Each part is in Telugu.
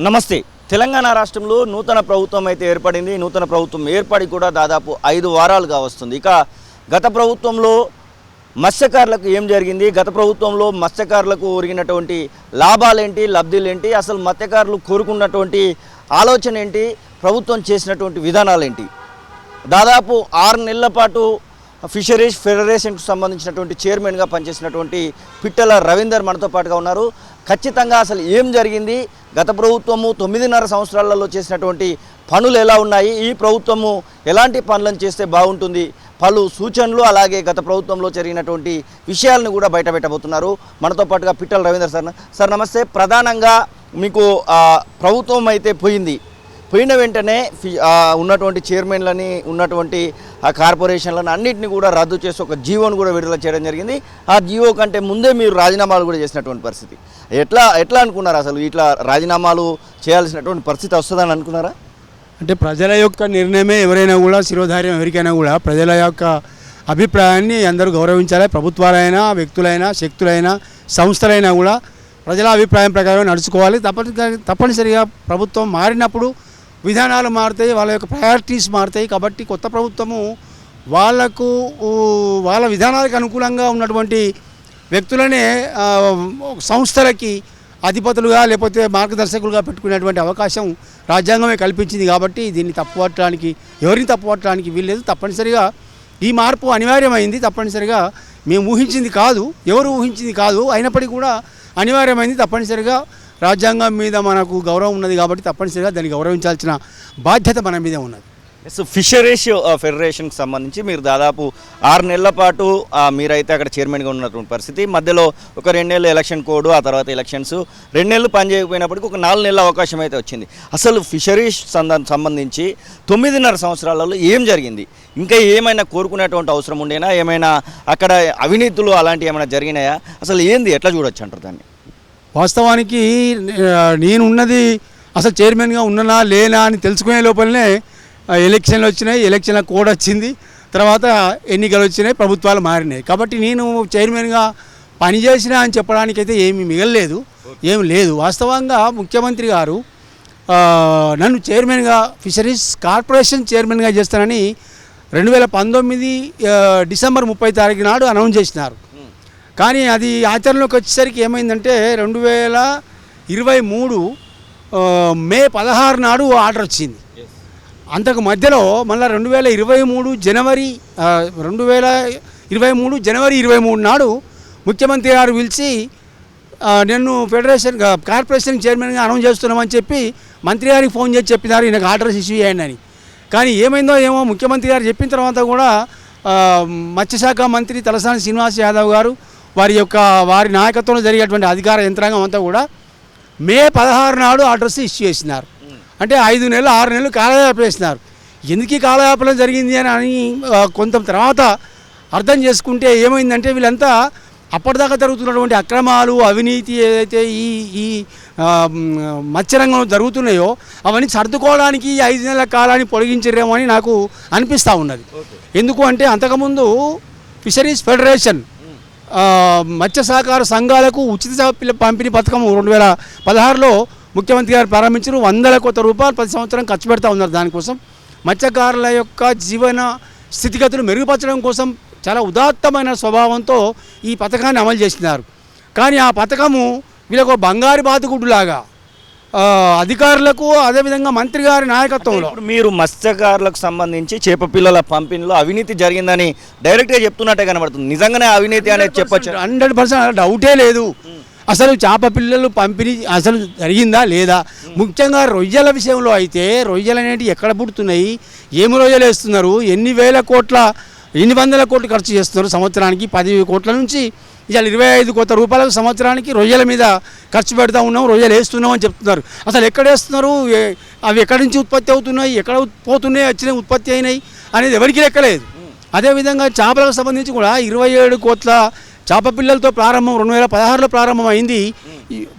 నమస్తే. తెలంగాణ రాష్ట్రంలో నూతన ప్రభుత్వం అయితే ఏర్పడింది. నూతన ప్రభుత్వం ఏర్పడి కూడా దాదాపు 5 వారాలుగా వస్తుంది. ఇక గత ప్రభుత్వంలో మత్స్యకారులకు ఏం జరిగింది, గత ప్రభుత్వంలో మత్స్యకారులకు ఒరిగినటువంటి లాభాలేంటి, లబ్ధిలేంటి, అసలు మత్స్యకారులు కోరుకున్నటువంటి ఆలోచన ఏంటి, ప్రభుత్వం చేసినటువంటి విధానాలేంటి, దాదాపు 6 నెలల పాటు ఫిషరీస్ ఫెడరేషన్కు సంబంధించినటువంటి చైర్మన్గా పనిచేసినటువంటి పిట్టల రవీందర్ మనతో పాటుగా ఉన్నారు. ఖచ్చితంగా అసలు ఏం జరిగింది, గత ప్రభుత్వము 9.5 సంవత్సరాలలో చేసినటువంటి పనులు ఎలా ఉన్నాయి, ఈ ప్రభుత్వము ఎలాంటి పనులను చేస్తే బాగుంటుంది, పలు సూచనలు అలాగే గత ప్రభుత్వంలో జరిగినటువంటి విషయాలను కూడా బయట పెట్టబోతున్నారు. మనతో పాటుగా పిట్టల రవీందర్ సార్ నమస్తే. ప్రధానంగా మీకు ప్రభుత్వం అయితే పోయిన వెంటనే ఉన్నటువంటి చైర్మన్లని ఉన్నటువంటి కార్పొరేషన్లను అన్నింటినీ కూడా రద్దు చేసి ఒక జీవోను కూడా విడుదల చేయడం జరిగింది. ఆ జీవో కంటే ముందే మీరు రాజీనామాలు కూడా చేసినటువంటి పరిస్థితి. ఎట్లా అనుకున్నారు, అసలు ఇట్లా రాజీనామాలు చేయాల్సినటువంటి పరిస్థితి వస్తుందని అనుకున్నారా? అంటే ప్రజల యొక్క నిర్ణయమే ఎవరైనా కూడా శిరోధార్యం, ఎవరికైనా కూడా ప్రజల యొక్క అభిప్రాయాన్ని అందరూ గౌరవించాలి. ప్రభుత్వాలైనా, వ్యక్తులైనా, శక్తులైనా, సంస్థలైనా కూడా ప్రజల అభిప్రాయం ప్రకారం నడుచుకోవాలి. తప్పనిసరిగా ప్రభుత్వం మారినప్పుడు విధానాలు మారుతాయి, వాళ్ళ యొక్క ప్రయారిటీస్ మారుతాయి. కాబట్టి కొత్త ప్రభుత్వము వాళ్ళ విధానాలకు అనుకూలంగా ఉన్నటువంటి వ్యక్తులనే సంస్థలకి అధిపతులుగా లేకపోతే మార్గదర్శకులుగా పెట్టుకునేటువంటి అవకాశం రాజ్యాంగమే కల్పించింది. కాబట్టి దీన్ని ఎవరిని తప్పుపట్టడానికి వీల్లేదు. తప్పనిసరిగా ఈ మార్పు అనివార్యమైంది. తప్పనిసరిగా మేము ఊహించింది కాదు, ఎవరు ఊహించింది కాదు, అయినప్పటికీ కూడా అనివార్యమైంది. తప్పనిసరిగా రాజ్యాంగం మీద మనకు గౌరవం ఉన్నది కాబట్టి తప్పనిసరిగా దాన్ని గౌరవించాల్సిన బాధ్యత మన మీదే ఉన్నది. ఫిషరీస్ ఫెడరేషన్కి సంబంధించి మీరు దాదాపు 6 నెలల పాటు మీరైతే అక్కడ చైర్మన్గా ఉన్నటువంటి పరిస్థితి. మధ్యలో ఒక 2 నెలలు ఎలక్షన్ కోడ్, ఆ తర్వాత ఎలక్షన్స్, 2 నెలలు పనిచేయకపోయినప్పటికీ ఒక 4 నెలల అవకాశం అయితే వచ్చింది. అసలు ఫిషరీస్ సంబంధించి 9.5 సంవత్సరాలలో ఏం జరిగింది, ఇంకా ఏమైనా కోరుకునేటువంటి అవసరం ఉండేనా, ఏమైనా అక్కడ అవినీతులు అలాంటివి ఏమైనా జరిగినాయా, అసలు ఏంది, ఎట్లా చూడొచ్చు అంటారు దాన్ని? వాస్తవానికి నేను ఉన్నది అసలు చైర్మన్గా ఉన్ననా లేనా అని తెలుసుకునే లోపలనే ఎలక్షన్లు వచ్చినాయి, ఎలక్షన్ల కోడ్ వచ్చింది, తర్వాత ఎన్నికలు వచ్చినాయి, ప్రభుత్వాలు మారినాయి. కాబట్టి నేను చైర్మన్గా పనిచేసినా అని చెప్పడానికైతే ఏమీ మిగలలేదు, ఏమి లేదు. వాస్తవంగా ముఖ్యమంత్రి గారు నన్ను చైర్మన్గా ఫిషరీస్ కార్పొరేషన్ చైర్మన్గా చేస్తానని 2019 డిసెంబర్ 30 తారీఖు నాడు అనౌన్స్ చేసినారు. కానీ అది ఆచరణలోకి వచ్చేసరికి ఏమైందంటే 2023 మే 16 నాడు ఆర్డర్ వచ్చింది. అంతకు మధ్యలో మళ్ళీ 2023 జనవరి 23 నాడు ముఖ్యమంత్రి గారు పిలిచి నేను ఫెడరేషన్ కార్పొరేషన్ చైర్మన్గా అనౌన్స్ చేస్తున్నామని చెప్పి మంత్రి గారికి ఫోన్ చేసి చెప్పినారు, ఈయనకు ఆర్డర్స్ ఇష్యూ చేయండి అని. కానీ ఏమైందో ఏమో, ముఖ్యమంత్రి గారు చెప్పిన తర్వాత కూడా మత్స్యశాఖ మంత్రి తలసాని శ్రీనివాస్ యాదవ్ గారు వారి నాయకత్వంలో జరిగేటువంటి అధికార యంత్రాంగం అంతా కూడా మే 16 నాడు ఆర్డర్స్ ఇష్యూ చేసినారు. అంటే 5 నెలలు 6 నెలలు కాలయాపన చేసినారు. ఎందుకు కాలయాపన జరిగింది అని కొంత తర్వాత అర్థం చేసుకుంటే ఏమైందంటే వీళ్ళంతా అప్పటిదాకా జరుగుతున్నటువంటి అక్రమాలు, అవినీతి ఏదైతే ఈ మత్స్యరంగంలో జరుగుతున్నాయో అవన్నీ సర్దుకోవడానికి 5 నెలల కాలాన్ని పొడిగించరేమో అని నాకు అనిపిస్తూ ఉన్నది. ఎందుకు అంటే అంతకుముందు ఫిషరీస్ ఫెడరేషన్ మత్స్య సహకార సంఘాలకు ఉచిత పంపిణీ పథకం 2016లో ముఖ్యమంత్రి గారు ప్రారంభించారు. 100 కోట్ల రూపాయలు ప్రతి సంవత్సరం ఖర్చు పెడతా ఉన్నారు. దానికోసం మత్స్యకారుల యొక్క జీవన స్థితిగతులు మెరుగుపరచడం కోసం చాలా ఉదాత్తమైన స్వభావంతో ఈ పథకాన్ని అమలు చేసినారు. కానీ ఆ పథకము వీళ్ళకు బంగారు బాతుగుడ్డులాగా అధికారులకు, అదేవిధంగా మంత్రి గారి నాయకత్వంలో. మీరు మత్స్యకారులకు సంబంధించి చేప పిల్లల పంపిణీలో అవినీతి జరిగిందని డైరెక్ట్గా చెప్తున్నట్టే కనబడుతుంది. నిజంగానే అవినీతి అనేది చెప్పచ్చు? 100% డౌటే లేదు. అసలు చేప పిల్లలు పంపిణీ అసలు జరిగిందా లేదా? ముఖ్యంగా రొయ్యల విషయంలో అయితే రొయ్యలు అనేవి ఎక్కడ పుడుతున్నాయి, ఏమి రొయ్యలు వేస్తున్నారు, ఎన్ని వందల కోట్లు ఖర్చు చేస్తున్నారు సంవత్సరానికి? 10 కోట్ల నుంచి ఇవాళ 25 కోట్ల రూపాయలకు సంవత్సరానికి రొయ్యల మీద ఖర్చు పెడతా ఉన్నాం, రొయ్యలు వేస్తున్నాం అని చెప్తున్నారు. అసలు ఎక్కడ వేస్తున్నారు, అవి ఎక్కడి నుంచి ఉత్పత్తి అవుతున్నాయి, ఎక్కడ పోతున్నాయి, వచ్చినాయి, ఉత్పత్తి అయినాయి అనేది ఎవరికి లెక్కలేదు. అదేవిధంగా చేపలకు సంబంధించి కూడా 27 కోట్ల చేప పిల్లలతో ప్రారంభం 2016లో ప్రారంభమైంది.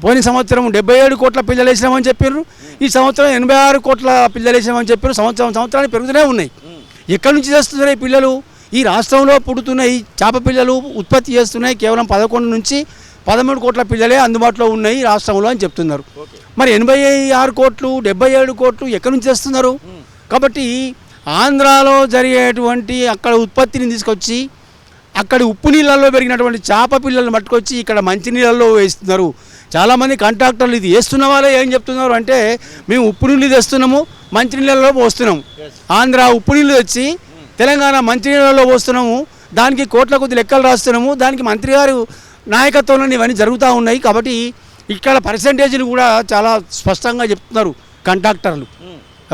పోయిన సంవత్సరం 77 కోట్ల పిల్లలు వేసినామని చెప్పారు, ఈ సంవత్సరం 86 కోట్ల పిల్లలు వేసినామని చెప్పారు. సంవత్సరానికి పెరుగుతూనే ఉన్నాయి. ఎక్కడి నుంచి చేస్తున్నాయి పిల్లలు? ఈ రాష్ట్రంలో పుడుతున్న ఈ చేప పిల్లలు ఉత్పత్తి చేస్తున్నాయి కేవలం 11 నుంచి 13 కోట్ల పిల్లలే అందుబాటులో ఉన్నాయి రాష్ట్రంలో అని చెప్తున్నారు. మరి 86 కోట్లు 77 కోట్లు ఎక్కడి నుంచి తెస్తున్నారు? కాబట్టి ఆంధ్రాలో జరిగేటువంటి అక్కడ ఉత్పత్తిని తీసుకొచ్చి అక్కడి ఉప్పు నీళ్ళల్లో పెరిగినటువంటి చేప పిల్లలను పట్టుకొచ్చి ఇక్కడ మంచినీళ్ళల్లో వేస్తున్నారు. చాలామంది కాంట్రాక్టర్లు ఇది వేస్తున్న వాళ్ళే ఏం చెప్తున్నారు అంటే మేము ఉప్పు నీళ్ళు తెస్తున్నాము, మంచినీళ్ళలో పోస్తున్నాము. ఆంధ్ర ఉప్పు నీళ్ళు తెచ్చి తెలంగాణ మంచినీళ్ళలో పోస్తున్నాము, దానికి కోట్ల కొద్ది లెక్కలు రాస్తున్నాము, దానికి మంత్రి గారు నాయకత్వంలో ఇవన్నీ జరుగుతూ ఉన్నాయి. కాబట్టి ఇక్కడ పర్సంటేజ్లు కూడా చాలా స్పష్టంగా చెప్తున్నారు కాంట్రాక్టర్లు.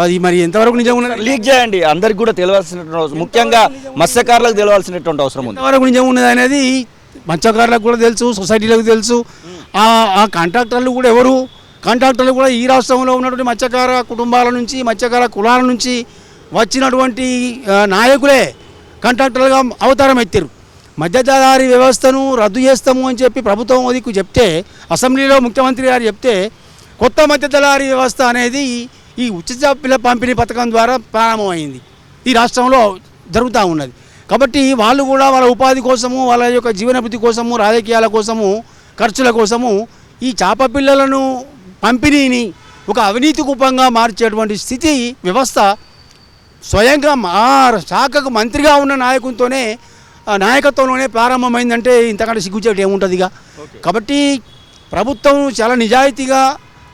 అది మరి ఎంతవరకు నిజంగా లీక్ చేయండి, అందరికి కూడా తెలియాల్సినటువంటి అవసరం, ముఖ్యంగా మత్స్యకారులకు తెలియాల్సినటువంటి అవసరం ఉంది. ఎంతవరకు నిజం ఉన్నది అనేది మత్స్యకారులకు కూడా తెలుసు, సొసైటీలకు తెలుసు. ఆ కాంట్రాక్టర్లు కూడా ఎవరు? కాంట్రాక్టర్లు కూడా ఈ రాష్ట్రంలో ఉన్నటువంటి మత్స్యకార కుటుంబాల నుంచి, మత్స్యకార కులాల నుంచి వచ్చినటువంటి నాయకులే కాంట్రాక్టర్లుగా అవతారం ఎత్తారు. మధ్యదళారీ వ్యవస్థను రద్దు చేస్తాము అని చెప్పి ప్రభుత్వం అదికు చెప్తే, అసెంబ్లీలో ముఖ్యమంత్రి గారు చెప్తే కొత్త మధ్యదళారీ వ్యవస్థ అనేది ఈ ఉచిత పిల్ల పంపిణీ పథకం ద్వారా ప్రారంభమైంది, ఈ రాష్ట్రంలో జరుగుతూ ఉన్నది. కాబట్టి వాళ్ళు కూడా వాళ్ళ ఉపాధి కోసము, వాళ్ళ యొక్క జీవనభృతి కోసము, రాజకీయాల కోసము, ఖర్చుల కోసము ఈ చేప పిల్లలను పంపిణీని ఒక అవినీతి కూపంగా మార్చేటువంటి స్థితి వ్యవస్థ స్వయంగా మా శాఖకు మంత్రిగా ఉన్న నాయకునితోనే నాయకత్వంలోనే ప్రారంభమైందంటే ఇంతకంటే సిగ్గుచేటు ఏముంటుందిగా. కాబట్టి ప్రభుత్వం చాలా నిజాయితీగా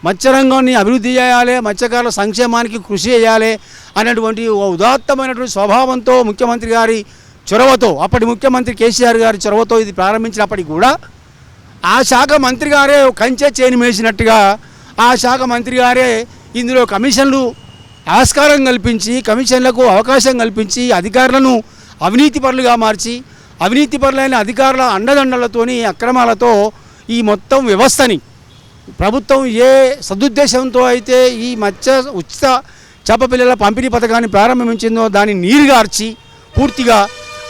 మత్స్యరంగాన్ని అభివృద్ధి చేయాలి, మత్స్యకారుల సంక్షేమానికి కృషి చేయాలి అనేటువంటి ఉదాత్తమైనటువంటి స్వభావంతో ముఖ్యమంత్రి గారి చొరవతో, అప్పటి ముఖ్యమంత్రి కేసీఆర్ గారి చొరవతో ఇది ప్రారంభించినప్పటికీ కూడా ఆ శాఖ మంత్రి గారే కంచె చేని వేసినట్టుగా ఆ శాఖ మంత్రి గారే ఇందులో కమిషన్లు ఆస్కారం కల్పించి, కమిషన్లకు అవకాశం కల్పించి, అధికారులను అవినీతి పరులుగా మార్చి, అవినీతి పరులైన అధికారుల అండదండలతోని అక్రమాలతో ఈ మొత్తం వ్యవస్థని ప్రభుత్వం ఏ సదుద్దేశంతో అయితే ఈ ఉచిత చేప పిల్లల పంపిణీ పథకాన్ని ప్రారంభించిందో దాన్ని నీరుగార్చి పూర్తిగా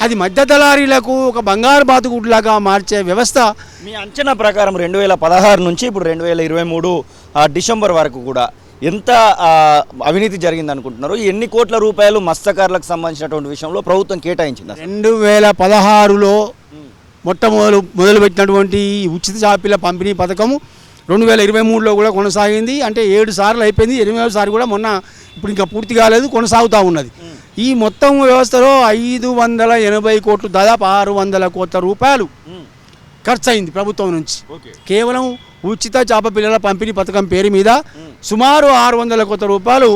అది మధ్య దళారీలకు ఒక బంగారు బాతుగుడ్లాగా మార్చే వ్యవస్థ. మీ అంచనా ప్రకారం 2016 నుంచి ఇప్పుడు 2023 డిసెంబర్ వరకు కూడా ఎంత అవినీతి జరిగింది అనుకుంటున్నారు? ఎన్ని కోట్ల రూపాయలు మత్స్యకారులకు సంబంధించినటువంటి విషయంలో ప్రభుత్వం కేటాయించింది? 2016లో మొదలుపెట్టినటువంటి ఉచిత చేపల పంపిణీ పథకము 2023లో కూడా కొనసాగింది. అంటే 7 సార్లు అయిపోయింది, 8వ సారి కూడా మొన్న ఇప్పుడు ఇంకా పూర్తి కాలేదు, కొనసాగుతూ ఉన్నది. ఈ మొత్తం వ్యవస్థలో 580 కోట్లు, దాదాపు 600 కోట్ల రూపాయలు ఖర్చు అయింది ప్రభుత్వం నుంచి. కేవలం ఉచిత చేప పిల్లల పంపిణీ పథకం పేరు మీద సుమారు 600 కోట్ల రూపాయలు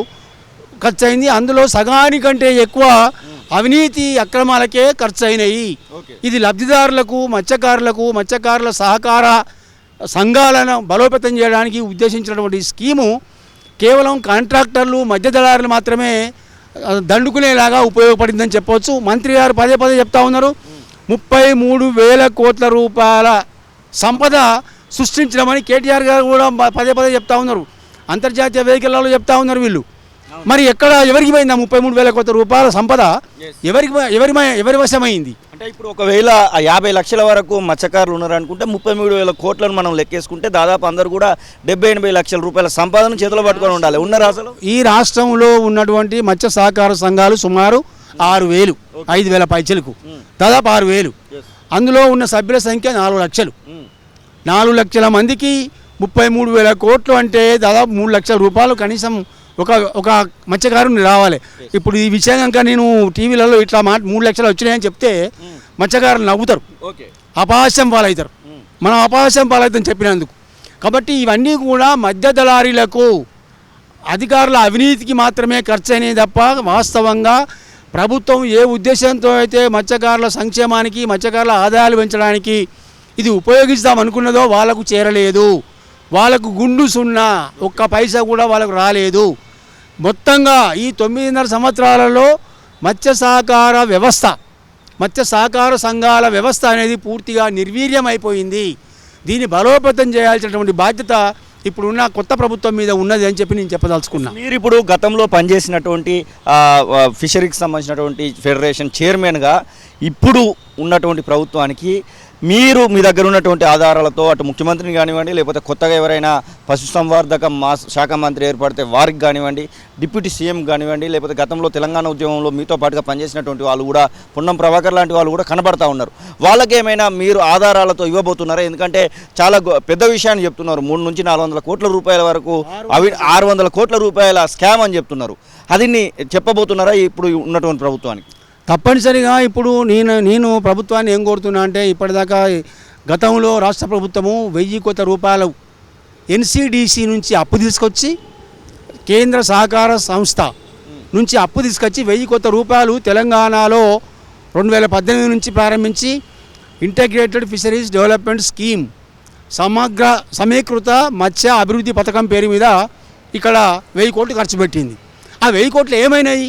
ఖర్చు అయింది. అందులో సగానికంటే ఎక్కువ అవినీతి అక్రమాలకే ఖర్చు అయినాయి. ఇది లబ్ధిదారులకు, మత్స్యకారుల సహకార సంఘాలను బలోపేతం చేయడానికి ఉద్దేశించినటువంటి స్కీము కేవలం కాంట్రాక్టర్లు, మధ్య దళారులు మాత్రమే దండుకునేలాగా ఉపయోగపడిందని చెప్పవచ్చు. మంత్రి గారు పదే చెప్తా ఉన్నారు, 33,000 కోట్ల రూపాయల సంపద సృష్టించడమని కేటీఆర్ గారు కూడా పదే చెప్తా ఉన్నారు. అంతర్జాతీయ వేదికలలో చెప్తా ఉన్నారు వీళ్ళు. మరి ఎవరికి పోయిందా 33,000 కోట్ల రూపాయల సంపద? ఎవరి వశమైంది? అంటే ఇప్పుడు ఒకవేళ 50 లక్షల వరకు మత్స్యకారులు ఉన్నారనుకుంటే 33,000 కోట్లను మనం లెక్కేసుకుంటే దాదాపు అందరూ కూడా 70-80 లక్షల రూపాయల సంపాదన చేతిలో పట్టుకొని ఉండాలి. ఉన్నారా అసలు? ఈ రాష్ట్రంలో ఉన్నటువంటి మత్స్య సహకార సంఘాలు సుమారు 6,000, 5,000 పైచలకు దాదాపు 6,000. అందులో ఉన్న సభ్యుల సంఖ్య 4 లక్షలు. 4 లక్షల మందికి 33,000 కోట్లు అంటే దాదాపు 3 లక్షల రూపాయలు కనీసం ఒక మత్స్యకారుని రావాలి. ఇప్పుడు ఈ విషయం కనుక నేను టీవీలలో ఇట్లా 3 లక్షలు వచ్చినాయని చెప్తే మత్స్యకారులు నవ్వుతారు, అపహాస్యం పాలవుతారు. మనం అపహాస్యం పాలవుతాం చెప్పినందుకు. కాబట్టి ఇవన్నీ కూడా మధ్య దళారీలకు, అధికారుల అవినీతికి మాత్రమే ఖర్చు అయినాయి తప్ప వాస్తవంగా ప్రభుత్వం ఏ ఉద్దేశంతో అయితే మత్స్యకారుల సంక్షేమానికి, మత్స్యకారుల ఆదాయాలు పెంచడానికి ఇది ఉపయోగిస్తాం అనుకున్నదో వాళ్ళకు చేరలేదు. వాళ్ళకు గుండు సున్నా, ఒక్క పైసా కూడా వాళ్ళకు రాలేదు. మొత్తంగా ఈ 9.5 సంవత్సరాలలో మత్స్య సహకార సంఘాల వ్యవస్థ అనేది పూర్తిగా నిర్వీర్యం అయిపోయింది. దీన్ని బలోపేతం చేయాల్సినటువంటి బాధ్యత ఇప్పుడున్న కొత్త ప్రభుత్వం మీద ఉన్నది అని చెప్పి నేను చెప్పదలుచుకున్నా. మీరు ఇప్పుడు గతంలో పనిచేసినటువంటి ఫిషరీకి సంబంధించినటువంటి ఫెడరేషన్ చైర్మన్గా ఇప్పుడు ఉన్నటువంటి ప్రభుత్వానికి మీరు మీ దగ్గర ఉన్నటువంటి ఆధారాలతో అటు ముఖ్యమంత్రిని కానివ్వండి, లేకపోతే కొత్తగా ఎవరైనా పశుసంవర్ధక శాఖ మంత్రి ఏర్పడితే వారికి కానివ్వండి, డిప్యూటీ సీఎం కానివ్వండి, లేకపోతే గతంలో తెలంగాణ ఉద్యమంలో మీతో పాటుగా పనిచేసినటువంటి వాళ్ళు కూడా, పొన్నం ప్రభాకర్ లాంటి వాళ్ళు కూడా కనబడతా ఉన్నారు. వాళ్ళకేమైనా మీరు ఆధారాలతో ఇవ్వబోతున్నారా? ఎందుకంటే చాలా పెద్ద విషయాన్ని చెప్తున్నారు. 3 నుంచి 400 కోట్ల రూపాయల వరకు 600 కోట్ల రూపాయల స్కామ్ అని చెప్తున్నారు. అది చెప్పబోతున్నారా ఇప్పుడు ఉన్నటువంటి ప్రభుత్వానికి? తప్పనిసరిగా ఇప్పుడు నేను ప్రభుత్వాన్ని ఏం కోరుతున్నా అంటే, ఇప్పటిదాకా గతంలో రాష్ట్ర ప్రభుత్వము 1000 కోట్ల రూపాయలు ఎన్సిడిసి నుంచి అప్పు తీసుకొచ్చి, కేంద్ర సహకార సంస్థ నుంచి అప్పు తీసుకొచ్చి 1000 కోట్ల రూపాయలు తెలంగాణలో 2018 నుంచి ప్రారంభించి ఇంటిగ్రేటెడ్ ఫిషరీస్ డెవలప్మెంట్ స్కీమ్ సమీకృత మత్స్య అభివృద్ధి పథకం పేరు మీద ఇక్కడ 1000 కోట్లు ఖర్చు పెట్టింది. ఆ 1000 కోట్లు ఏమైనాయి?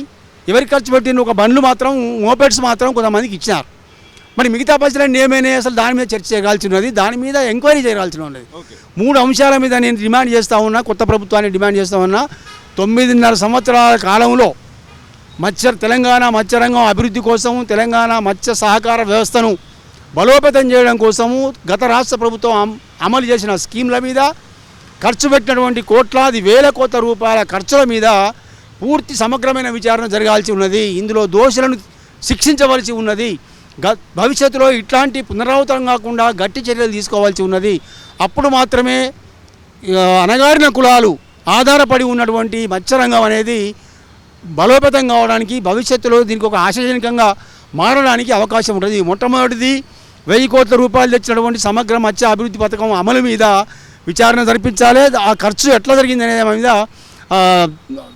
ఎవరికి ఖర్చు పెట్టింది? ఒక బండ్లు మాత్రం, మోపెడ్స్ మాత్రం కొంతమందికి ఇచ్చినారు. మరి మిగతా పైసలన్నీ ఏమైనాయి? అసలు దాని మీద చర్చ చేయాల్సి ఉన్నది, దాని మీద ఎంక్వైరీ చేయాల్సి ఉన్నది. 3 అంశాల మీద నేను డిమాండ్ చేస్తూ ఉన్నా, కొత్త ప్రభుత్వాన్ని డిమాండ్ చేస్తూ ఉన్నా. 9.5 సంవత్సరాల కాలంలో తెలంగాణ మత్స్యరంగం అభివృద్ధి కోసం, తెలంగాణ మత్స్య సహకార వ్యవస్థను బలోపేతం చేయడం కోసము గత రాష్ట్ర ప్రభుత్వం అమలు చేసిన స్కీమ్ల మీద ఖర్చు పెట్టినటువంటి కోట్లాది వేల కోట్ల రూపాయల ఖర్చుల మీద పూర్తి సమగ్రమైన విచారణ జరగాల్సి ఉన్నది. ఇందులో దోషులను శిక్షించవలసి ఉన్నది. భవిష్యత్తులో ఇట్లాంటి పునరావృతం కాకుండా గట్టి చర్యలు తీసుకోవాల్సి ఉన్నది. అప్పుడు మాత్రమే అణగారిన కులాలు ఆధారపడి ఉన్నటువంటి మత్స్యరంగం అనేది బలోపేతం కావడానికి, భవిష్యత్తులో దీనికి ఒక ఆశాజనకంగా మారడానికి అవకాశం ఉంటుంది. మొట్టమొదటిది 1000 కోట్ల రూపాయలు తెచ్చినటువంటి సమగ్ర మత్స్య అభివృద్ధి పథకం అమలు మీద విచారణ జరిపించాలి. ఆ ఖర్చు ఎట్లా జరిగింది అనే మీద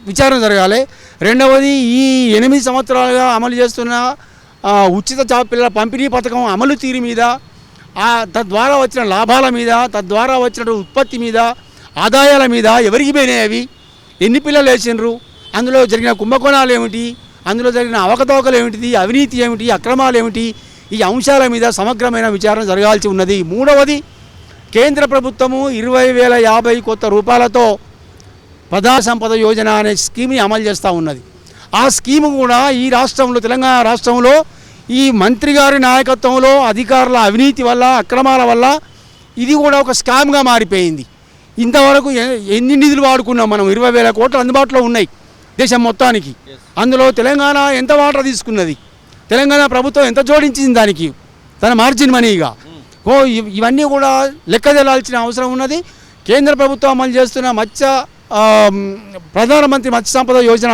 విచారణ జరగాలి. రెండవది, ఈ 8 సంవత్సరాలుగా అమలు చేస్తున్న ఉచిత పిల్లల పంపిణీ పథకం అమలు తీరు మీద, తద్వారా వచ్చిన లాభాల మీద, తద్వారా వచ్చిన ఉత్పత్తి మీద, ఆదాయాల మీద ఎవరికి పోయినాయి, అవి ఎన్ని పిల్లలు వేసినారు, అందులో జరిగిన కుంభకోణాలు ఏమిటి, అందులో జరిగిన అవకతవకలు ఏమిటి, అవినీతి ఏమిటి, అక్రమాలు ఏమిటి, ఈ అంశాల మీద సమగ్రమైన విచారణ జరగాల్సి ఉన్నది. మూడవది, కేంద్ర ప్రభుత్వము 20,050 కోట్ల రూపాయలతో ప్రధాన సంపద యోజన అనే స్కీమ్ని అమలు చేస్తూ ఉన్నది. ఆ స్కీము కూడా ఈ రాష్ట్రంలో, తెలంగాణ రాష్ట్రంలో ఈ మంత్రి గారి నాయకత్వంలో అధికారుల అవినీతి వల్ల, అక్రమాల వల్ల ఇది కూడా ఒక స్కామ్గా మారిపోయింది. ఇంతవరకు ఎన్ని నిధులు వాడుకున్నాం మనం? 20,000 కోట్లు అందుబాటులో ఉన్నాయి దేశం మొత్తానికి. అందులో తెలంగాణ ఎంత వాటా తీసుకున్నది, తెలంగాణ ప్రభుత్వం ఎంత జోడించింది దానికి తన మార్జిన్ మనీగా, ఇవన్నీ కూడా లెక్క తెలాల్సిన అవసరం ఉన్నది. కేంద్ర ప్రభుత్వం అమలు చేస్తున్న ప్రధానమంత్రి మత్స్య సంపద యోజన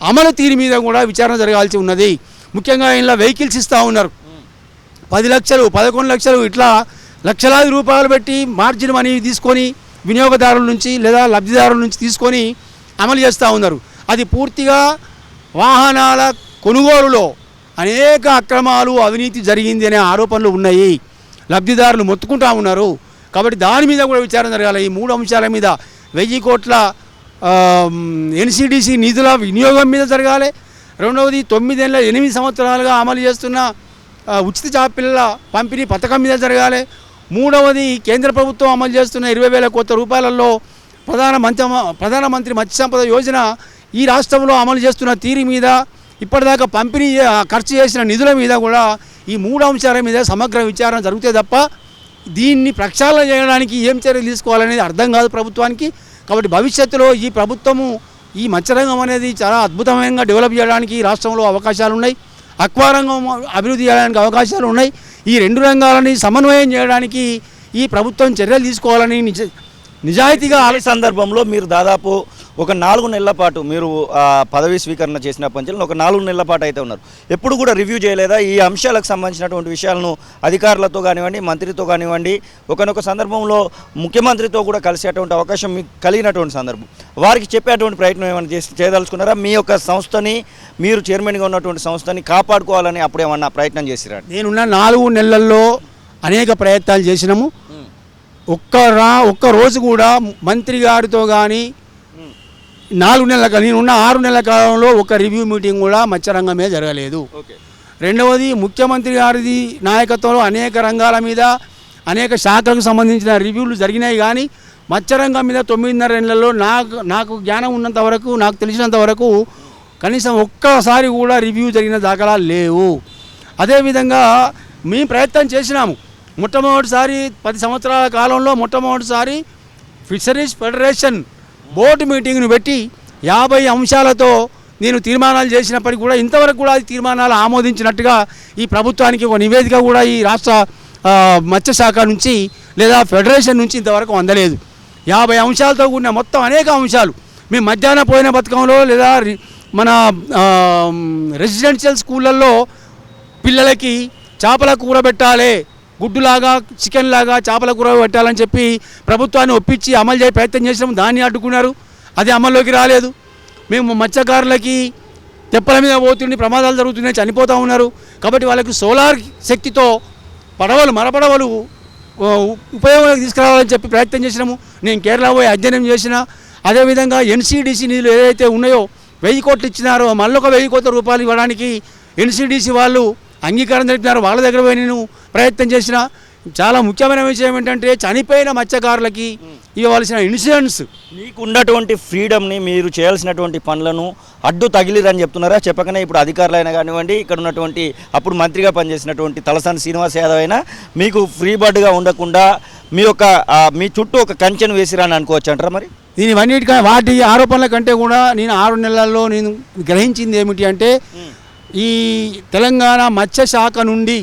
అమలు తీరు మీద కూడా విచారణ జరగాల్సి ఉన్నది. ముఖ్యంగా ఇలా వెహికల్స్ ఇస్తూ ఉన్నారు, 10 లక్షలు 11 లక్షలు ఇట్లా లక్షలాది రూపాయలు పెట్టి మార్జిన్ మనీ తీసుకొని వినియోగదారుల నుంచి లేదా లబ్ధిదారుల నుంచి తీసుకొని అమలు చేస్తూ ఉన్నారు. అది పూర్తిగా వాహనాల కొనుగోలులో అనేక అక్రమాలు, అవినీతి జరిగింది అనే ఆరోపణలు ఉన్నాయి. లబ్ధిదారులు మొత్తుకుంటా ఉన్నారు. కాబట్టి దాని మీద కూడా విచారణ జరగాలి. ఈ 3 అంశాల మీద 1000 కోట్ల ఎన్సిడిసి నిధుల వినియోగం మీద జరగాలి. రెండవది, 8 సంవత్సరాలుగా అమలు చేస్తున్న ఉచిత పిల్లల పంపిణీ పథకం మీద జరగాలి. మూడవది, కేంద్ర ప్రభుత్వం అమలు చేస్తున్న 20,000 కోట్ల రూపాయలలో ప్రధానమంత్రి మత్స్య సంపద యోజన ఈ రాష్ట్రంలో అమలు చేస్తున్న తీరు మీద, ఇప్పటిదాకా ఖర్చు చేసిన నిధుల మీద కూడా ఈ 3 అంశాల మీద సమగ్ర విచారణ జరిగితే తప్ప దీన్ని ప్రక్షాళన చేయడానికి ఏం చర్యలు తీసుకోవాలనేది అర్థం కాదు ప్రభుత్వానికి. కాబట్టి భవిష్యత్తులో ఈ ప్రభుత్వము ఈ మత్స్యరంగం అనేది చాలా అద్భుతమైన డెవలప్ చేయడానికి రాష్ట్రంలో అవకాశాలు ఉన్నాయి. అక్వారంగం అభివృద్ధి చేయడానికి అవకాశాలు ఉన్నాయి. ఈ 2 రంగాలని సమన్వయం చేయడానికి ఈ ప్రభుత్వం చర్యలు తీసుకోవాలని నిజాయితీగా సందర్భంలో మీరు దాదాపు ఒక 4 నెలల పాటు మీరు పదవి స్వీకరణ చేసినప్పటి నుంచి ఒక 4 నెలల పాటు అయితే ఉన్నారు. ఎప్పుడు కూడా రివ్యూ చేయలేదా ఈ అంశాలకు సంబంధించినటువంటి విషయాలను? అధికారులతో కానివ్వండి, మంత్రితో కానివ్వండి, ఒకనొక సందర్భంలో ముఖ్యమంత్రితో కూడా కలిసేటువంటి అవకాశం మీకు కలిగినటువంటి సందర్భం, వారికి చెప్పేటువంటి ప్రయత్నం ఏమైనా చేయదలుచుకున్నారా? మీ యొక్క సంస్థని, మీరు చైర్మన్గా ఉన్నటువంటి సంస్థని కాపాడుకోవాలని అప్పుడు ఏమన్నా ప్రయత్నం చేసిరా? నేనున్న 4 నెలల్లో అనేక ప్రయత్నాలు చేసినాము. ఒక్క రోజు కూడా మంత్రి గారితో కానీ 4 నెలల, నేనున్న 6 నెలల కాలంలో ఒక రివ్యూ మీటింగ్ కూడా మత్స్యరంగం మీద జరగలేదు. రెండవది, ముఖ్యమంత్రి గారి నాయకత్వంలో అనేక రంగాల మీద, అనేక శాఖలకు సంబంధించిన రివ్యూలు జరిగినాయి. కానీ మత్స్యరంగం మీద 9.5 నెలల్లో నాకు జ్ఞానం ఉన్నంత వరకు, నాకు తెలిసినంత వరకు కనీసం ఒక్కసారి కూడా రివ్యూ జరిగిన దాఖలాలు లేవు. అదేవిధంగా మేము ప్రయత్నం చేసినాము. మొట్టమొదటిసారి 10 సంవత్సరాల కాలంలో మొట్టమొదటిసారి ఫిషరీస్ ఫెడరేషన్ బోర్డు మీటింగ్ను పెట్టి 50 అంశాలతో నేను తీర్మానాలు చేసినప్పటికీ కూడా ఇంతవరకు కూడా తీర్మానాలు ఆమోదించినట్టుగా ఈ ప్రభుత్వానికి ఒక నివేదిక కూడా ఈ రాష్ట్ర మత్స్యశాఖ నుంచి లేదా ఫెడరేషన్ నుంచి ఇంతవరకు అందలేదు. 50 అంశాలతో కూడిన మొత్తం అనేక అంశాలు మేము మధ్యాహ్న పోయిన పథకంలో లేదా మన రెసిడెన్షియల్ స్కూళ్ళల్లో పిల్లలకి చేపల కూర పెట్టాలి, గుడ్డులాగా చికెన్ లాగా చేపల కూర పెట్టాలని చెప్పి ప్రభుత్వాన్ని ఒప్పించి అమలు చేయ ప్రయత్నం చేసినాము. దాన్ని అడ్డుకున్నారు, అది అమల్లోకి రాలేదు. మేము మత్స్యకారులకి తెప్పల మీద పోతుండి ప్రమాదాలు జరుగుతున్నాయి, చనిపోతూ ఉన్నారు. కాబట్టి వాళ్ళకి సోలార్ శక్తితో మరపడవలు ఉపయోగంలోకి తీసుకురావాలని చెప్పి ప్రయత్నం చేసినాము. నేను కేరళ పోయి అధ్యయనం చేసిన. అదేవిధంగా ఎన్సీడీసీ నిధులు ఏదైతే ఉన్నాయో 1000 కోట్లు ఇచ్చినారో మళ్ళీ ఒక 1000 కోట్ల రూపాయలు ఇవ్వడానికి ఎన్సీడీసీ వాళ్ళు అంగీకారం తెలిపినారు. వాళ్ళ దగ్గర పోయి నేను ప్రయత్నం చేసిన. చాలా ముఖ్యమైన విషయం ఏంటంటే చనిపోయిన మత్స్యకారులకి ఇవ్వాల్సిన ఇన్సూరెన్స్. మీకు ఉన్నటువంటి ఫ్రీడమ్ని మీరు చేయాల్సినటువంటి పనులను అడ్డు తగిలిరని చెప్తున్నారా? చెప్పకనే ఇప్పుడు అధికారులైనా కానివ్వండి, ఇక్కడ ఉన్నటువంటి అప్పుడు మంత్రిగా పనిచేసినటువంటి తలసాని శ్రీనివాస్ యాదవ్ అయినా మీకు ఫ్రీ బర్డ్గా ఉండకుండా మీ చుట్టూ ఒక కంచెను వేసిరని అనుకోవచ్చు అంటారా? మరి దీనివన్నిటికీ వాటి ఆరోపణల కంటే కూడా నేను 6 నెలల్లో నేను గ్రహించింది ఏమిటి అంటే ఈ తెలంగాణ మత్స్యశాఖ నుండి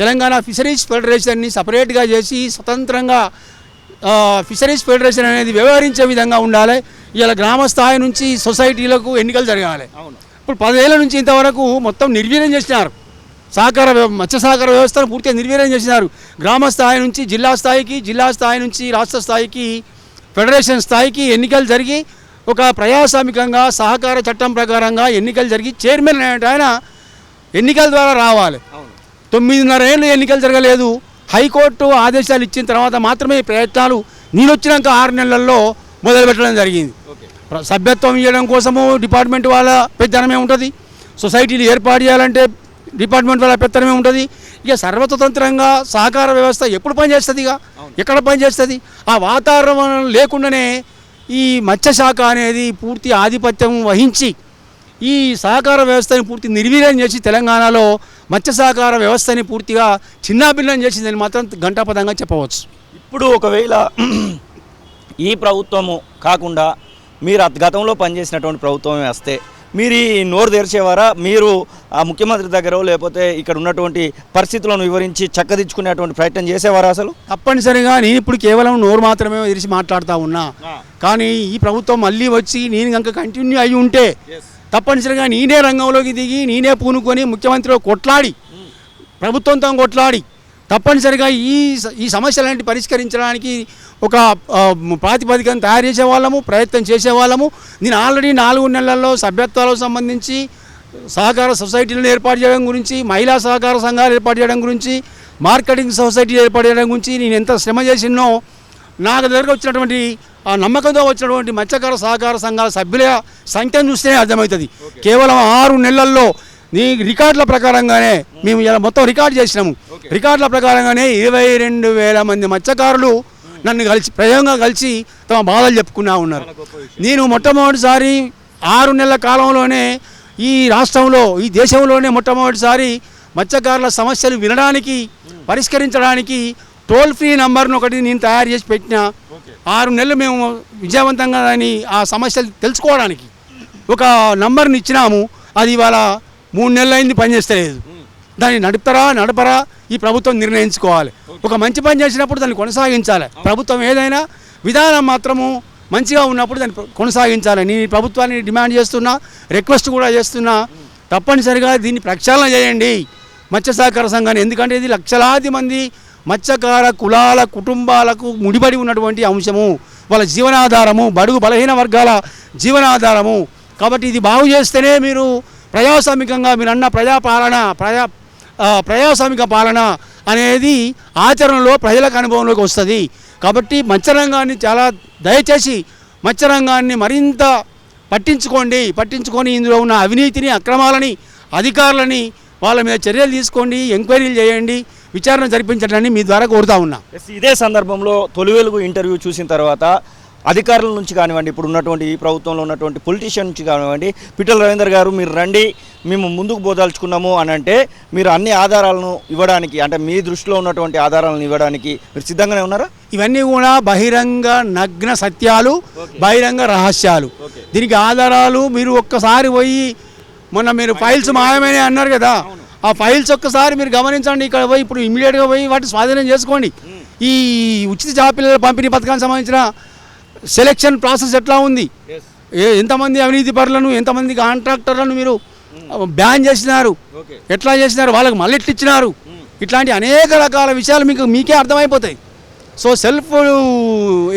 తెలంగాణ ఫిషరీస్ ఫెడరేషన్ని సపరేట్గా చేసి స్వతంత్రంగా ఫిషరీస్ ఫెడరేషన్ అనేది వ్యవహరించే విధంగా ఉండాలి. ఇలా గ్రామ స్థాయి నుంచి సొసైటీలకు ఎన్నికలు జరగాలి. ఇప్పుడు 10 ఏళ్ల నుంచి ఇంతవరకు మొత్తం నిర్వీర్యం చేసినారు. మత్స్య సహకార వ్యవస్థను పూర్తిగా నిర్వీర్యం చేసినారు. గ్రామ స్థాయి నుంచి జిల్లా స్థాయికి, జిల్లా స్థాయి నుంచి రాష్ట్ర స్థాయికి, ఫెడరేషన్ స్థాయికి ఎన్నికలు జరిగి ఒక ప్రజాస్వామికంగా సహకార చట్టం ప్రకారంగా ఎన్నికలు జరిగి చైర్మన్ ఆయన ఎన్నికల ద్వారా రావాలి. 9.5 ఏళ్ళు ఎన్నికలు జరగలేదు. హైకోర్టు ఆదేశాలు ఇచ్చిన తర్వాత మాత్రమే ప్రయత్నాలు నేను వచ్చినాక 6 నెలల్లో మొదలుపెట్టడం జరిగింది. సభ్యత్వం ఇవ్వడం కోసము డిపార్ట్మెంట్ వాళ్ళ పెత్తనమే ఉంటుంది, సొసైటీలు ఏర్పాటు చేయాలంటే డిపార్ట్మెంట్ వాళ్ళ పెత్తనమే ఉంటుంది. ఇక సర్వస్వతంత్రంగా సహకార వ్యవస్థ ఎప్పుడు పనిచేస్తుంది, ఎక్కడ పనిచేస్తుంది? ఆ వాతావరణం లేకుండానే ఈ మత్స్యశాఖ అనేది పూర్తి ఆధిపత్యం వహించి ఈ సహకార వ్యవస్థని పూర్తి నిర్వీర్యం చేసి తెలంగాణలో మత్స్య సహకార వ్యవస్థని పూర్తిగా చిన్నాభిన్నం చేసిందని మాత్రం ఘంటాపథంగా చెప్పవచ్చు. ఇప్పుడు ఒకవేళ ఈ ప్రభుత్వము కాకుండా మీరు గతంలో పనిచేసినటువంటి ప్రభుత్వమే వస్తే మీరు ఈ నోరు తెరిచేవారా? మీరు ఆ ముఖ్యమంత్రి దగ్గర లేకపోతే ఇక్కడ ఉన్నటువంటి పరిస్థితులను వివరించి చక్కదిచ్చుకునేటువంటి ప్రయత్నం చేసేవారా? అసలు తప్పనిసరిగా నేను ఇప్పుడు కేవలం నోరు మాత్రమే తెరిచి మాట్లాడుతూ ఉన్నా. కానీ ఈ ప్రభుత్వం మళ్ళీ వచ్చి నేను కనుక కంటిన్యూ అయ్యి ఉంటే తప్పనిసరిగా నేనే రంగంలోకి దిగి నేనే పూనుకొని ముఖ్యమంత్రిలో కొట్లాడి ప్రభుత్వంతో కొట్లాడి తప్పనిసరిగా ఈ సమస్యలన్నింటి పరిష్కరించడానికి ఒక ప్రాతిపదికను తయారు చేసేవాళ్ళము, ప్రయత్నం చేసేవాళ్ళము. నేను ఆల్రెడీ 4 నెలల్లో సభ్యత్వాలకు సంబంధించి సహకార సొసైటీలను ఏర్పాటు చేయడం గురించి, మహిళా సహకార సంఘాలు ఏర్పాటు చేయడం గురించి, మార్కెటింగ్ సొసైటీ ఏర్పాటు చేయడం గురించి నేను ఎంత శ్రమ చేసినో నాకు దగ్గర వచ్చినటువంటి ఆ నమ్మకంతో వచ్చినటువంటి మత్స్యకార సహకార సంఘాల సభ్యుల సంఖ్యను చూస్తేనే అర్థమవుతుంది. కేవలం 6 నెలల్లో నీ రికార్డుల ప్రకారంగానే మేము ఇలా మొత్తం రికార్డు చేసినాము. రికార్డుల ప్రకారంగానే 22,000 మంది మత్స్యకారులు నన్ను ప్రయోగంగా కలిసి తమ బాధలు చెప్పుకున్నా ఉన్నారు. నేను మొట్టమొదటిసారి 6 నెలల కాలంలోనే ఈ రాష్ట్రంలో ఈ దేశంలోనే మొట్టమొదటిసారి మత్స్యకారుల సమస్యలు వినడానికి పరిష్కరించడానికి టోల్ ఫ్రీ నంబర్ను ఒకటి నేను తయారు చేసి పెట్టిన. 6 నెలలు మేము విజయవంతంగా దాన్ని ఆ సమస్యలు తెలుసుకోవడానికి ఒక నంబర్ని ఇచ్చినాము. అది ఇవాళ 3 నెలలు అయింది, పనిచేస్తలేదు. దాన్ని నడపరా ఈ ప్రభుత్వం నిర్ణయించుకోవాలి. ఒక మంచి పని చేసినప్పుడు దాన్ని కొనసాగించాలి. ప్రభుత్వం ఏదైనా విధానం మాత్రము మంచిగా ఉన్నప్పుడు దాన్ని కొనసాగించాలి. నేను ఈ ప్రభుత్వాన్ని డిమాండ్ చేస్తున్నా, రిక్వెస్ట్ కూడా చేస్తున్నా. తప్పనిసరిగా దీన్ని ప్రక్షాళన చేయండి మత్స్య సహకార సంఘాన్ని. ఎందుకంటే ఇది లక్షలాది మంది మత్స్యకార కులాల కుటుంబాలకు ముడిపడి ఉన్నటువంటి అంశము, వాళ్ళ జీవనాధారము, బడుగు బలహీన వర్గాల జీవనాధారము. కాబట్టి ఇది బాగు చేస్తేనే మీరు ప్రజాస్వామికంగా మీరన్న ప్రజాస్వామిక పాలన అనేది ఆచరణలో ప్రజలకు అనుభవంలోకి వస్తుంది. కాబట్టి మత్స్యరంగాన్ని చాలా దయచేసి మత్స్యరంగాన్ని మరింత పట్టించుకొని ఇందులో ఉన్న అవినీతిని, అక్రమాలని, అధికారులని వాళ్ళ మీద చర్యలు తీసుకోండి, ఎంక్వైరీలు చేయండి, విచారణ జరిపించడాన్ని మీ ద్వారా కోరుతా ఉన్నా. ఇదే సందర్భంలో తొలి వెలుగు ఇంటర్వ్యూ చూసిన తర్వాత అధికారుల నుంచి కానివ్వండి, ఇప్పుడు ఉన్నటువంటి ఈ ప్రభుత్వంలో ఉన్నటువంటి పొలిటీషియన్ నుంచి కానివ్వండి, పిట్టల రవీందర్ గారు మీరు రండి, మేము ముందుకు పోదాల్చుకున్నాము అని అంటే మీరు అన్ని ఆధారాలను ఇవ్వడానికి, అంటే మీ దృష్టిలో ఉన్నటువంటి ఆధారాలను ఇవ్వడానికి మీరు సిద్ధంగానే ఉన్నారా? ఇవన్నీ కూడా బహిరంగ నగ్న సత్యాలు, బహిరంగ రహస్యాలు. దీనికి ఆధారాలు మీరు ఒక్కసారి పోయి, మొన్న మీరు ఫైల్స్ మాయమని అన్నారు కదా, ఆ ఫైల్స్ ఒక్కసారి మీరు గమనించండి. ఇక్కడ పోయి ఇప్పుడు ఇమీడియట్గా పోయి వాటిని స్వాధీనం చేసుకోండి. ఈ ఉచిత జాబితాల పంపిణీ పథకానికి సంబంధించిన సెలెక్షన్ ప్రాసెస్ ఎట్లా ఉంది, ఎంతమంది అవినీతి పరులను, ఎంతమంది కాంట్రాక్టర్లను మీరు బ్యాన్ చేసినారు, ఎట్లా చేసినారు, వాళ్ళకి మళ్ళీ ఎట్లు ఇచ్చినారు, ఇట్లాంటి అనేక రకాల విషయాలు మీకే అర్థమైపోతాయి. సో సెల్ఫ్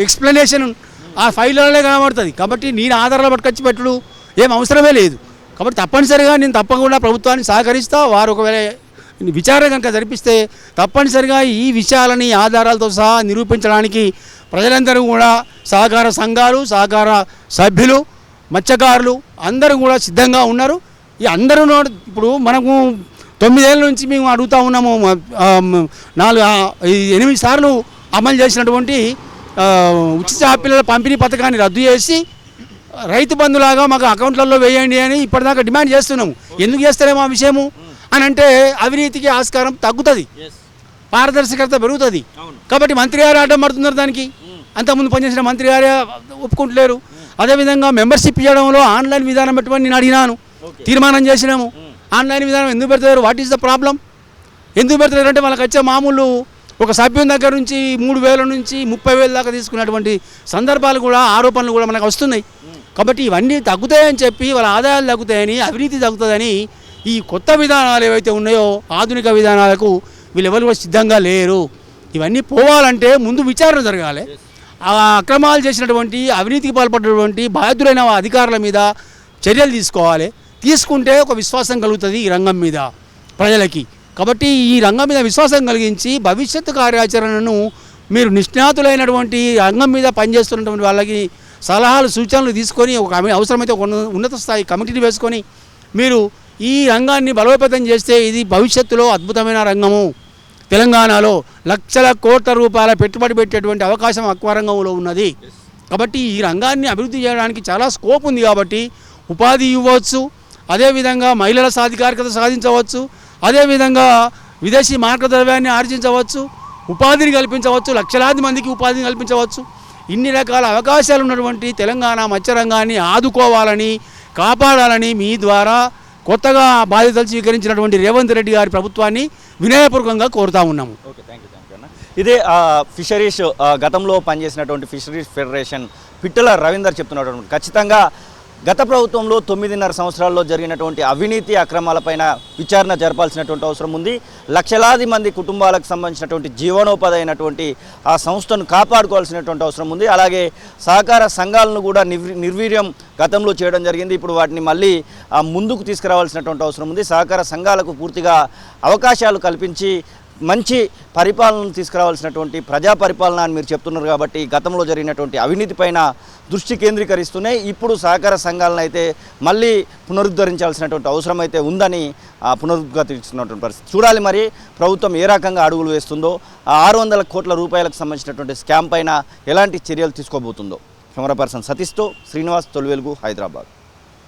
ఎక్స్ప్లెనేషన్ ఆ ఫైళ్ళలోనే కనబడుతుంది. కాబట్టి నేను ఆధారాలు పట్టుకొచ్చి పెట్టుడు ఏం అవసరమే లేదు. కాబట్టి తప్పనిసరిగా నేను తప్పకుండా ప్రభుత్వాన్ని సహకరిస్తా. వారు ఒకవేళ విచారణ కనుక జరిపిస్తే తప్పనిసరిగా ఈ విషయాలని ఆధారాలతో సహా నిరూపించడానికి ప్రజలందరూ కూడా, సహకార సంఘాలు, సహకార సభ్యులు, మత్స్యకారులు అందరూ కూడా సిద్ధంగా ఉన్నారు. ఈ అందరూ ఇప్పుడు మనకు 9 ఏళ్ళ నుంచి మేము అడుగుతూ ఉన్నాము. 8 సార్లు అమలు చేసినటువంటి ఉచిత పిల్లల పంపిణీ పథకాన్ని రద్దు చేసి రైతు బంధులాగా మాకు అకౌంట్లలో వేయండి అని ఇప్పటిదాకా డిమాండ్ చేస్తున్నాము. ఎందుకు చేస్తారేమో ఆ విషయము అని అంటే అవినీతికి ఆస్కారం తగ్గుతుంది, పారదర్శకత పెరుగుతుంది. కాబట్టి మంత్రి గారు అడ్డం పడుతున్నారు దానికి. అంతకుముందు పనిచేసిన మంత్రి గారే ఒప్పుకుంటలేరు. అదేవిధంగా మెంబర్షిప్ ఇవ్వడంలో ఆన్లైన్ విధానం పెట్టమని నేను అడిగినాను, తీర్మానం చేసినాము. ఆన్లైన్ విధానం ఎందుకు పెడతారు? What is the problem? ఎందుకు పెడతారు అంటే వాళ్ళకి వచ్చే మామూలు ఒక సభ్యుని దగ్గర నుంచి 3,000 నుంచి 30,000 దాకా తీసుకున్నటువంటి సందర్భాలు కూడా, ఆరోపణలు కూడా మనకు వస్తున్నాయి. కాబట్టి ఇవన్నీ తగ్గుతాయని చెప్పి, వాళ్ళ ఆదాయాలు తగ్గుతాయని, అవినీతి తగ్గుతుందని ఈ కొత్త విధానాలు ఏవైతే ఉన్నాయో ఆధునిక విధానాలకు వీళ్ళెవరు కూడా సిద్ధంగా లేరు. ఇవన్నీ పోవాలంటే ముందు విచారణ జరగాలి. ఆ అక్రమాలు చేసినటువంటి, అవినీతికి పాల్పడినటువంటి బాధ్యులైన అధికారుల మీద చర్యలు తీసుకోవాలి. తీసుకుంటే ఒక విశ్వాసం కలుగుతుంది ఈ రంగం మీద ప్రజలకి. కాబట్టి ఈ రంగం మీద విశ్వాసం కలిగించి భవిష్యత్తు కార్యాచరణను మీరు నిష్ణాతులైనటువంటి రంగం మీద పనిచేస్తున్నటువంటి వాళ్ళకి సలహాలు, సూచనలు తీసుకొని ఒక అవసరమైతే ఒక ఉన్నత స్థాయి కమిటీని వేసుకొని మీరు ఈ రంగాన్ని బలోపేతం చేస్తే ఇది భవిష్యత్తులో అద్భుతమైన రంగము. తెలంగాణలో లక్షల కోట్ల రూపాయల పెట్టుబడి పెట్టేటువంటి అవకాశం అక్వా రంగంలో ఉన్నది. కాబట్టి ఈ రంగాన్ని అభివృద్ధి చేయడానికి చాలా స్కోప్ ఉంది. కాబట్టి ఉపాధి ఇవ్వచ్చు, అదేవిధంగా మహిళల సాధికారికత సాధించవచ్చు, అదేవిధంగా విదేశీ మార్గద్రవ్యాన్ని ఆర్జించవచ్చు, ఉపాధిని కల్పించవచ్చు, లక్షలాది మందికి ఉపాధిని కల్పించవచ్చు. ఇన్ని రకాల అవకాశాలు ఉన్నటువంటి తెలంగాణ మత్స్యరంగాన్ని ఆదుకోవాలని, కాపాడాలని మీ ద్వారా కొత్తగా బాధ్యతలు స్వీకరించినటువంటి రేవంత్ రెడ్డి గారి ప్రభుత్వాన్ని వినయపూర్వకంగా కోరుతా ఉన్నాము. ఓకే, థ్యాంక్ యూ అన్న. ఇదే ఫిషరీస్ గతంలో పనిచేసినటువంటి ఫిషరీస్ ఫెడరేషన్ పిట్టల రవీందర్ చెప్తున్నటువంటి, ఖచ్చితంగా గత ప్రభుత్వంలో 9.5 సంవత్సరాల్లో జరిగినటువంటి అవినీతి అక్రమాలపైన విచారణ జరపాల్సినటువంటి అవసరం ఉంది. లక్షలాది మంది కుటుంబాలకు సంబంధించినటువంటి జీవనోపాధి అయినటువంటి ఆ సంస్థను కాపాడుకోవాల్సినటువంటి అవసరం ఉంది. అలాగే సహకార సంఘాలను కూడా నిర్వీర్యం గతంలో చేయడం జరిగింది. ఇప్పుడు వాటిని మళ్ళీ ముందుకు తీసుకురావాల్సినటువంటి అవసరం ఉంది. సహకార సంఘాలకు పూర్తిగా అవకాశాలు కల్పించి మంచి పరిపాలనను తీసుకురావాల్సినటువంటి ప్రజా పరిపాలన అని మీరు చెప్తున్నారు. కాబట్టి గతంలో జరిగినటువంటి అవినీతి పైన దృష్టి కేంద్రీకరిస్తూనే ఇప్పుడు సహకార సంఘాలను అయితే మళ్ళీ పునరుద్ధరించాల్సినటువంటి అవసరం అయితే ఉందని పునరుద్ధరిస్తున్నటువంటి పరిస్థితి. చూడాలి మరి ప్రభుత్వం ఏ రకంగా అడుగులు వేస్తుందో, 600 కోట్ల రూపాయలకు సంబంధించినటువంటి స్కామ్ పైన ఎలాంటి చర్యలు తీసుకోబోతుందో. కెమెరా పర్సన్ సతీష్తో శ్రీనివాస్, తొలివెలుగు, హైదరాబాద్.